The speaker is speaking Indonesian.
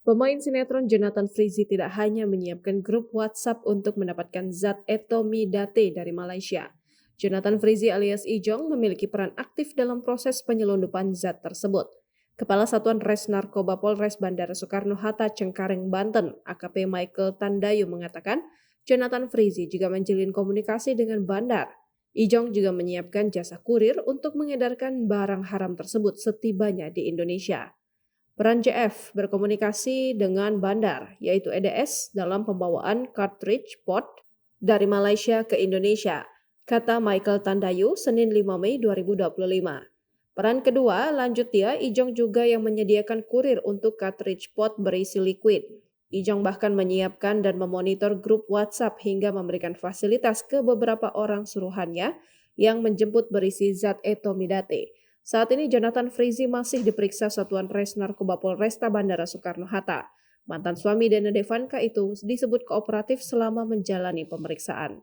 Pemain sinetron Jonathan Frizzy tidak hanya menyiapkan grup WhatsApp untuk mendapatkan zat etomidate dari Malaysia. Jonathan Frizzy alias Ijong memiliki peran aktif dalam proses penyelundupan zat tersebut. Kepala Satuan Res Narkoba Polres Bandara Soekarno-Hatta Cengkareng, Banten, AKP Michael Tandayu mengatakan, Jonathan Frizzy juga menjalin komunikasi dengan bandar. Ijong juga menyiapkan jasa kurir untuk mengedarkan barang haram tersebut setibanya di Indonesia. Peran JF berkomunikasi dengan bandar, yaitu EDS, dalam pembawaan cartridge pot dari Malaysia ke Indonesia, kata Michael Tandayu, Senin 5 Mei 2025. Peran kedua, lanjut dia, Ijong juga yang menyediakan kurir untuk cartridge pot berisi liquid. Ijong bahkan menyiapkan dan memonitor grup WhatsApp hingga memberikan fasilitas ke beberapa orang suruhannya yang menjemput berisi zat etomidate. Saat ini Jonathan Frizzy masih diperiksa Satuan Res Narkoba Polresta Bandara Soekarno-Hatta. Mantan suami Dena Devanka itu disebut kooperatif selama menjalani pemeriksaan.